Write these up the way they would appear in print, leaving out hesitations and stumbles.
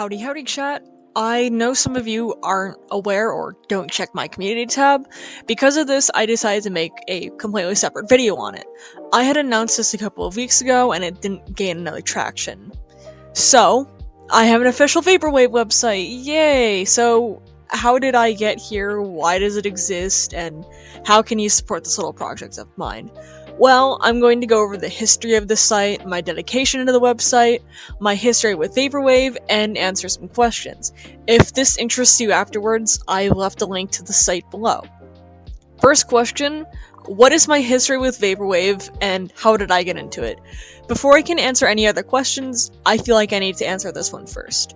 Howdy chat. I know some of you aren't aware or don't check my community tab. Because of this, I decided to make a completely separate video on it. I had announced this a couple of weeks ago and it didn't gain enough traction. So, I have an official Vaporwave website, yay! So, how did I get here, why does it exist, and how can you support this little project of mine? Well, I'm going to go over the history of the site, my dedication to the website, my history with Vaporwave, and answer some questions. If this interests you afterwards, I left a link to the site below. First question, what is my history with Vaporwave, and how did I get into it? Before I can answer any other questions, I feel like I need to answer this one first.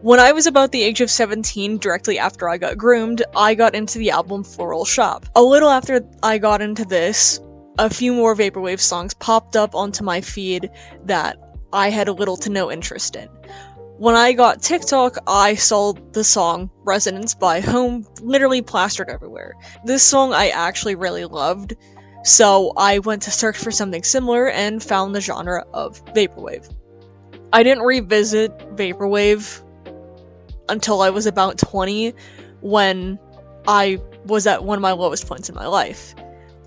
When I was about the age of 17, directly after I got groomed, I got into the album Floral Shop. A little after I got into this, a few more Vaporwave songs popped up onto my feed that I had little to no interest in. When I got TikTok, I saw the song Resonance by Home literally plastered everywhere. This song I actually really loved, so I went to search for something similar and found the genre of Vaporwave. I didn't revisit Vaporwave until I was about 20, when I was at one of my lowest points in my life.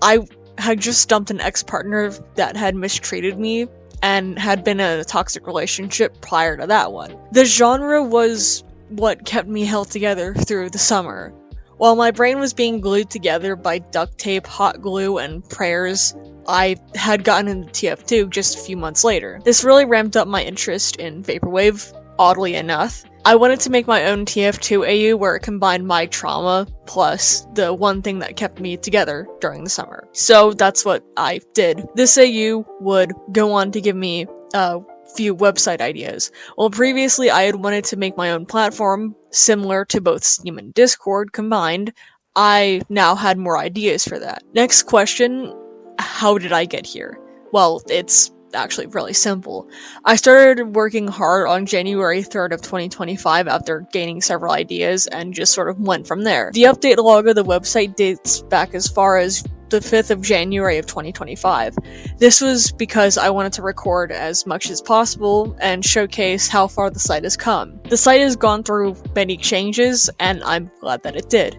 I had just dumped an ex-partner that had mistreated me and had been in a toxic relationship prior to that one. The genre was what kept me held together through the summer. While my brain was being glued together by duct tape, hot glue, and prayers, I had gotten into TF2 just a few months later. This really ramped up my interest in Vaporwave, oddly enough. I wanted to make my own TF2 AU where it combined my trauma plus the one thing that kept me together during the summer. So that's what I did. This AU would go on to give me a few website ideas. Well, previously I had wanted to make my own platform similar to both Steam and Discord combined. I now had more ideas for that. Next question, how did I get here? Well, it's actually really simple. I started working hard on January 3rd of 2025 after gaining several ideas and just sort of went from there. The update log of the website dates back as far as the 5th of January of 2025. This was because I wanted to record as much as possible and showcase how far the site has come. The site has gone through many changes and I'm glad that it did.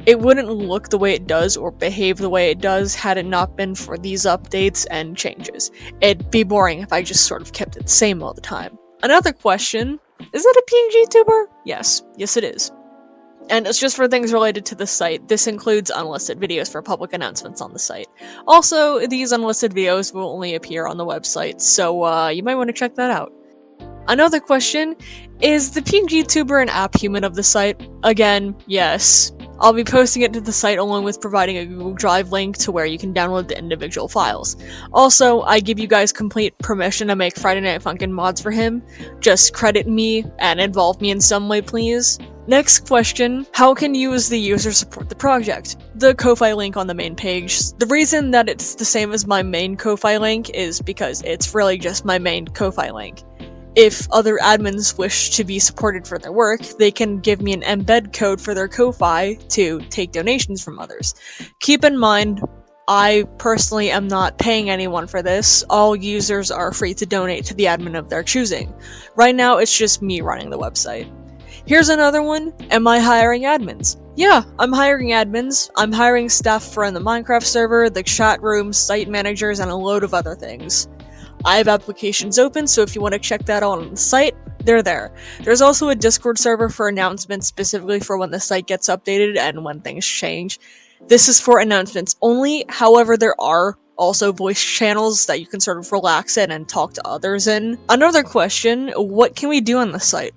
It wouldn't look the way it does or behave the way it does had it not been for these updates and changes. It'd be boring if I just sort of kept it the same all the time. Another question, is it a PNG tuber? Yes it is. And it's just for things related to the site. This includes unlisted videos for public announcements on the site. Also, these unlisted videos will only appear on the website, so you might want to check that out. Another question, is the PNG tuber an app human of the site? Again, yes. I'll be posting it to the site along with providing a Google Drive link to where you can download the individual files. Also, I give you guys complete permission to make Friday Night Funkin' mods for him. Just credit me and involve me in some way, please. Next question, how can you as the user support the project? The Ko-Fi link on the main page. The reason that it's the same as my main Ko-Fi link is because it's really just my main Ko-Fi link. If other admins wish to be supported for their work, they can give me an embed code for their Ko-Fi to take donations from others. Keep in mind, I personally am not paying anyone for this. All users are free to donate to the admin of their choosing. Right now, it's just me running the website. Here's another one. Am I hiring admins? Yeah, I'm hiring admins. I'm hiring staff for the Minecraft server, the chat room, site managers, and a load of other things. I have applications open, so if you want to check that out on the site, they're there. There's also a Discord server for announcements specifically for when the site gets updated and when things change. This is for announcements only, however there are also voice channels that you can sort of relax in and talk to others in. Another question, what can we do on the site?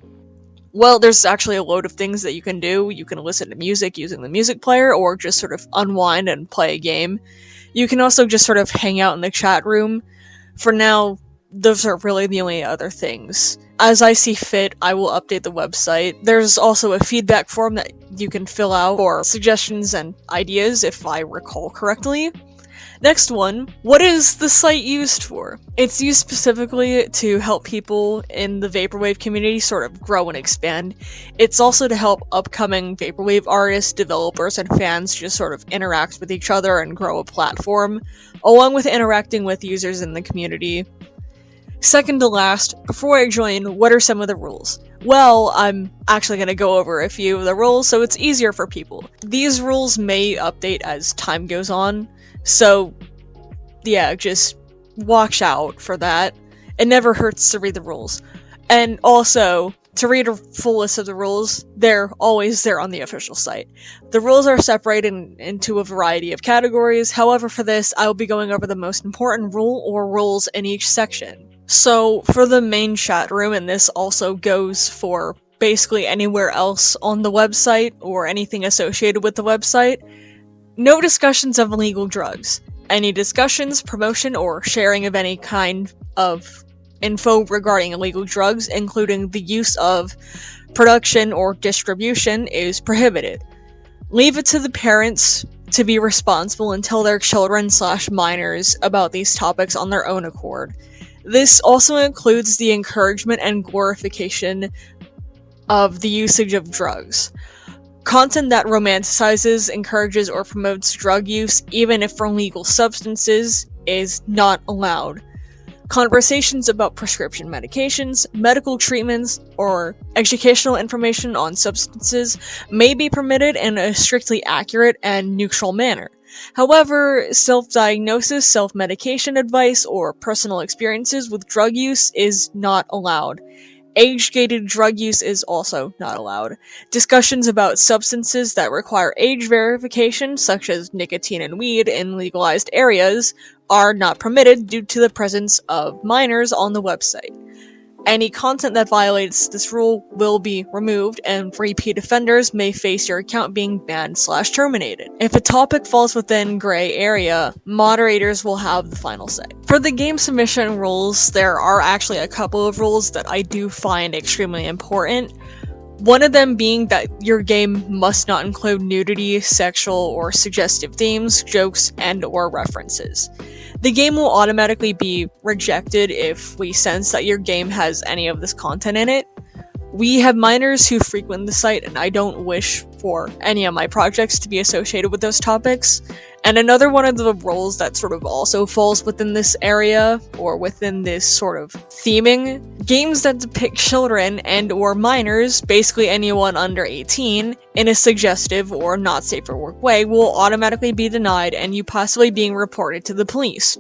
Well, there's actually a load of things that you can do. You can listen to music using the music player or just sort of unwind and play a game. You can also just sort of hang out in the chat room. For now, those are really the only other things. As I see fit, I will update the website. There's also a feedback form that you can fill out for suggestions and ideas, if I recall correctly. Next one, what is the site used for? It's used specifically to help people in the Vaporwave community sort of grow and expand. It's also to help upcoming Vaporwave artists, developers, and fans just sort of interact with each other and grow a platform, along with interacting with users in the community. Second to last, before I join, what are some of the rules? Well, I'm actually going to go over a few of the rules so it's easier for people. These rules may update as time goes on, so yeah, just watch out for that. It never hurts to read the rules. And also, to read a full list of the rules, they're always there on the official site. The rules are separated into a variety of categories, however for this, I will be going over the most important rule or rules in each section. So, for the main chat room, and this also goes for basically anywhere else on the website or anything associated with the website, no discussions of illegal drugs. Any discussions, promotion, or sharing of any kind of info regarding illegal drugs, including the use of, production, or distribution, is prohibited. Leave it to the parents to be responsible and tell their children/minors about these topics on their own accord. This also includes the encouragement and glorification of the usage of drugs. Content that romanticizes, encourages, or promotes drug use, even if for legal substances, is not allowed. Conversations about prescription medications, medical treatments, or educational information on substances may be permitted in a strictly accurate and neutral manner. However, self-diagnosis, self-medication advice, or personal experiences with drug use is not allowed. Age-gated drug use is also not allowed. Discussions about substances that require age verification, such as nicotine and weed in legalized areas, are not permitted due to the presence of minors on the website. Any content that violates this rule will be removed, and repeat offenders may face your account being banned/terminated. If a topic falls within gray area, moderators will have the final say. For the game submission rules, there are actually a couple of rules that I do find extremely important. One of them being that your game must not include nudity, sexual, or suggestive themes, jokes, and/or references. The game will automatically be rejected if we sense that your game has any of this content in it. We have minors who frequent the site, and I don't wish for any of my projects to be associated with those topics. And another one of the roles that sort of also falls within this area, or within this sort of theming, games that depict children and/or minors, basically anyone under 18, in a suggestive or not safe for work way will automatically be denied and you possibly being reported to the police.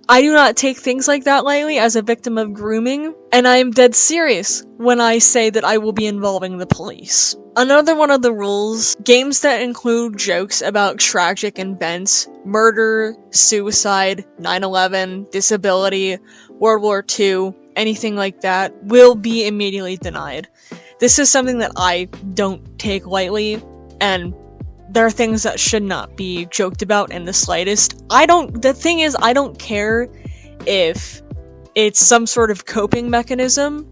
I do not take things like that lightly as a victim of grooming, and I am dead serious when I say that I will be involving the police. Another one of the rules, games that include jokes about tragic events, murder, suicide, 9/11, disability, World War II, anything like that, will be immediately denied. This is something that I don't take lightly, and there are things that should not be joked about in the slightest. The thing is, I don't care if it's some sort of coping mechanism.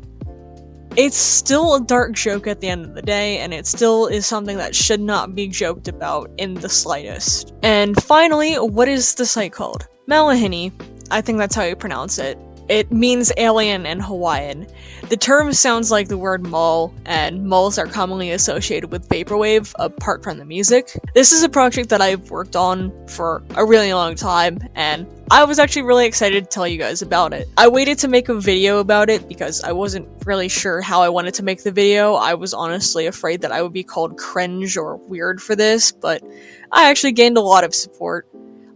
It's still a dark joke at the end of the day, and it still is something that should not be joked about in the slightest. And finally, what is the site called? Malahini. I think that's how you pronounce it. It means alien in Hawaiian. The term sounds like the word mall, and malls are commonly associated with vaporwave, apart from the music. This is a project that I've worked on for a really long time, and I was actually really excited to tell you guys about it. I waited to make a video about it because I wasn't really sure how I wanted to make the video. I was honestly afraid that I would be called cringe or weird for this, but I actually gained a lot of support.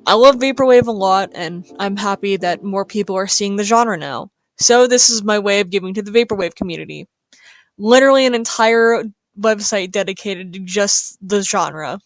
I love vaporwave a lot, and I'm happy that more people are seeing the genre now. So this is my way of giving to the vaporwave community. Literally an entire website dedicated to just the genre.